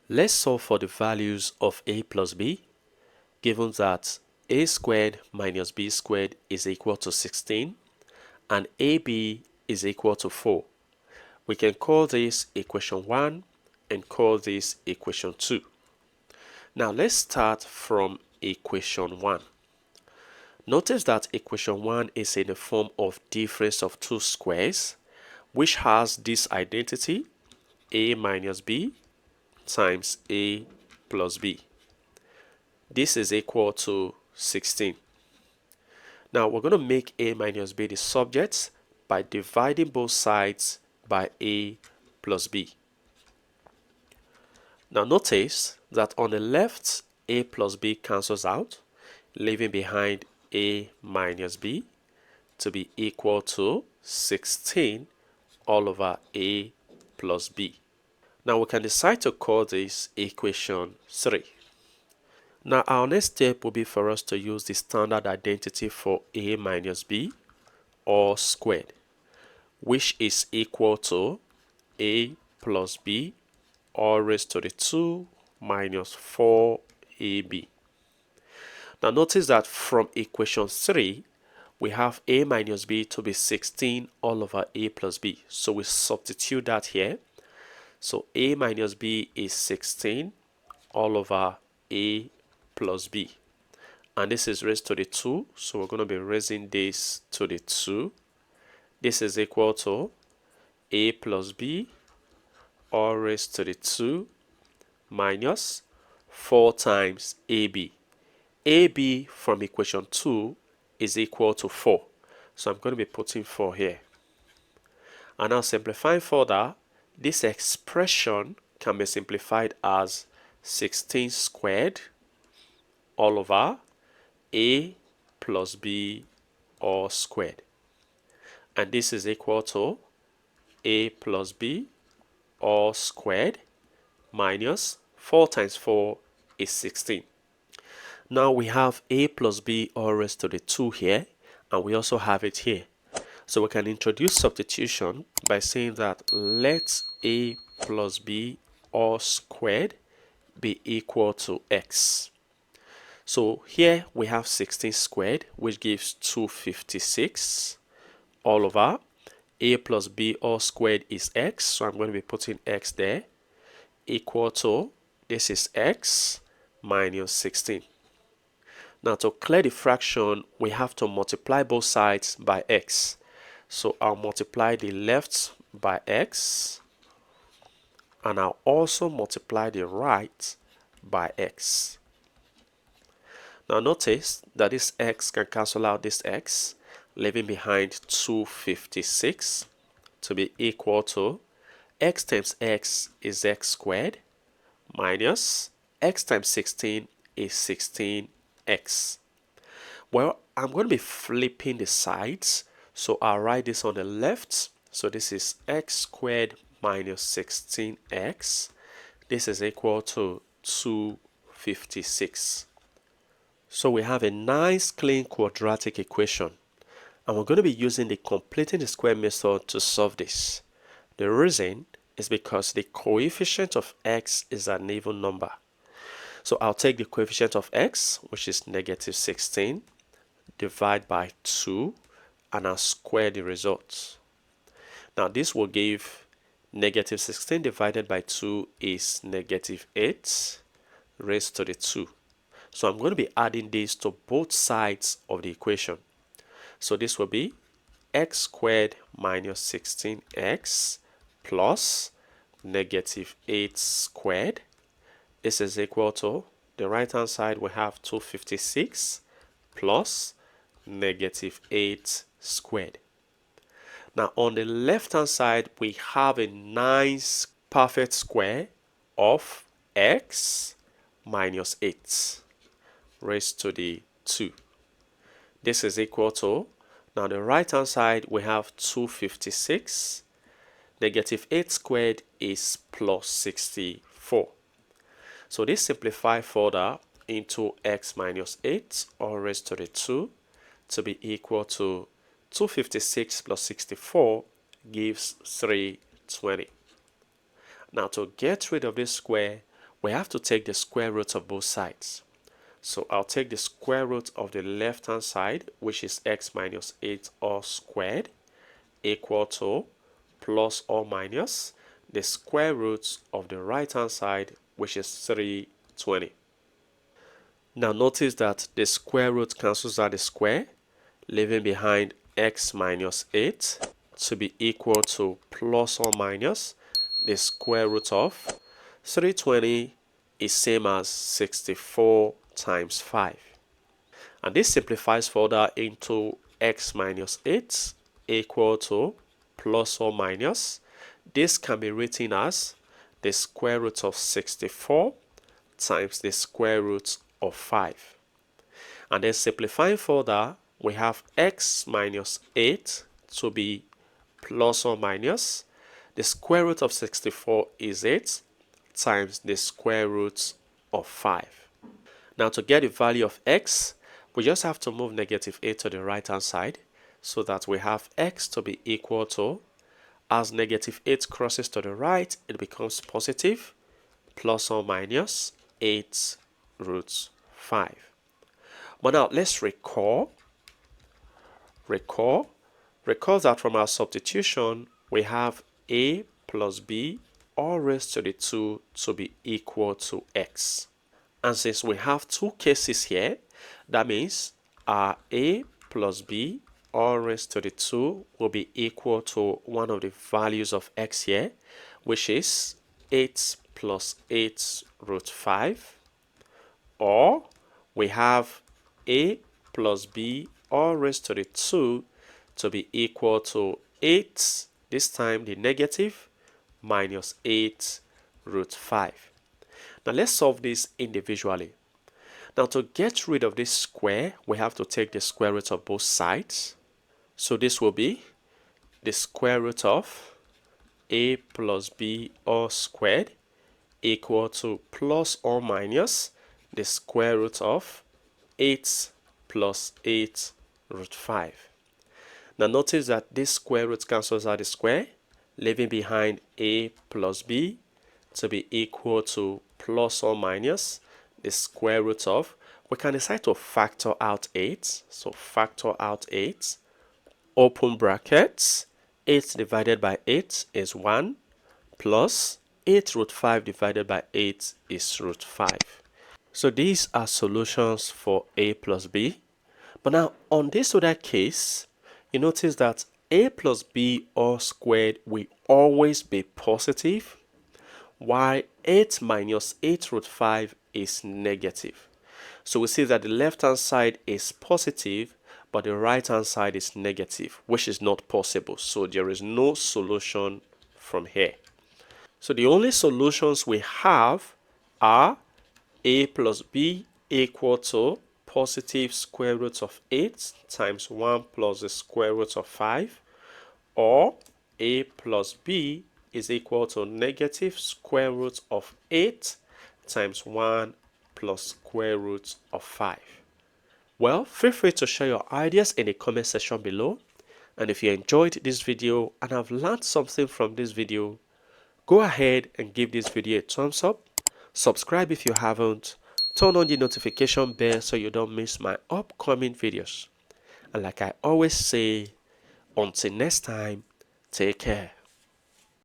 Let's solve for the values of a plus b, given that a squared minus b squared is equal to 16 and ab is equal to 4. We can call this equation 1 and call this equation 2. Now let's start from equation 1. Notice that equation 1 is in the form of difference of two squares, which has this identity, a minus b times a plus b. This is equal to 16. Now we're going to make a minus b the subject by dividing both sides by a plus b. Now notice that on the left, a plus b cancels out, leaving behind a minus b to be equal to 16 all over a plus b. Now we can decide to call this equation 3. Now our next step will be for us to use the standard identity for a minus b, all squared, which is equal to a plus b all raised to the 2 minus 4ab. Now notice that from equation 3, we have a minus b to be 16 all over a plus b. So we substitute that here. So a minus b is 16 all over a plus b. And this is raised to the 2. So we're going to be raising this to the 2. This is equal to a plus b all raised to the 2 minus 4 times ab. ab from equation 2 is equal to 4. So I'm going to be putting 4 here. And now simplifying further, this expression can be simplified as 16 squared all over a plus b all squared. And this is equal to a plus b all squared minus 4 times 4 is 16. Now we have a plus b all raised to the 2 here, and we also have it here. So we can introduce substitution by saying that let a plus b all squared be equal to x. So here we have 16 squared, which gives 256 all over a plus b all squared is x. So I'm going to be putting x there, equal to, this is x minus 16. Now to clear the fraction, we have to multiply both sides by x. So I'll multiply the left by x, and I'll also multiply the right by x. Now notice that this x can cancel out this x, leaving behind 256 to be equal to x times x is x squared minus x times 16 is 16x. Well, I'm going to be flipping the sides, so I'll write this on the left. So this is x squared minus 16x. This is equal to 256. So we have a nice clean quadratic equation, and we're going to be using the completing the square method to solve this. The reason is because the coefficient of x is an even number. So I'll take the coefficient of x, which is negative 16, divide by 2, and I'll square the result. Now this will give negative 16 divided by 2 is negative 8 raised to the 2. So I'm going to be adding this to both sides of the equation. So this will be x squared minus 16x plus negative 8 squared. This is equal to, the right hand side we have 256 plus negative 8 squared. Now on the left hand side we have a nice perfect square of x minus 8 raised to the 2. This is equal to, now the right hand side we have 256, negative 8 squared is plus 64. So this simplifies further into x minus 8 all raised to the 2 to be equal to 256 plus 64 gives 320. Now to get rid of this square, we have to take the square root of both sides. So I'll take the square root of the left hand side, which is x minus 8 all squared, equal to plus or minus the square root of the right hand side, which is 320. Now notice that the square root cancels out the square, leaving behind x minus 8 to be equal to plus or minus the square root of 320 is same as 64 times 5. And this simplifies further into x minus 8 equal to plus or minus. This can be written as the square root of 64 times the square root of 5. And then simplifying further, we have x minus 8 to be plus or minus the square root of 64 is 8 times the square root of 5. Now to get the value of x, we just have to move negative 8 to the right hand side so that we have x to be equal to, as negative 8 crosses to the right, it becomes positive, plus or minus 8 root 5. But now let's recall that from our substitution, we have a plus b all raised to the 2 to be equal to x. And since we have two cases here, that means our a plus b all raised to the 2 will be equal to one of the values of x here, which is 8 plus 8 root 5. Or we have a plus b all raised to the 2 to be equal to 8, this time the negative, minus 8 root 5. Now let's solve this individually. Now to get rid of this square, we have to take the square root of both sides. So this will be the square root of a plus b all squared equal to plus or minus the square root of 8 plus 8 root 5. Now notice that this square root cancels out the square, leaving behind a plus b to be equal to plus or minus the square root of, we can decide to factor out 8. So factor out 8, open brackets, 8 divided by 8 is 1, plus 8 root 5 divided by 8 is root 5. So these are solutions for a plus b. But now on this other case, you notice that a plus b all squared will always be positive, while 8 minus 8 root 5 is negative. So we see that the left hand side is positive, but the right hand side is negative, which is not possible. So there is no solution from here. So the only solutions we have are a plus b equal to positive square root of 8 times 1 plus the square root of 5, or a plus b is equal to negative square root of 8 times 1 plus square root of 5. Well, feel free to share your ideas in the comment section below. And if you enjoyed this video and have learned something from this video, go ahead and give this video a thumbs up. Subscribe if you haven't. Turn on the notification bell so you don't miss my upcoming videos. And like I always say, until next time, take care.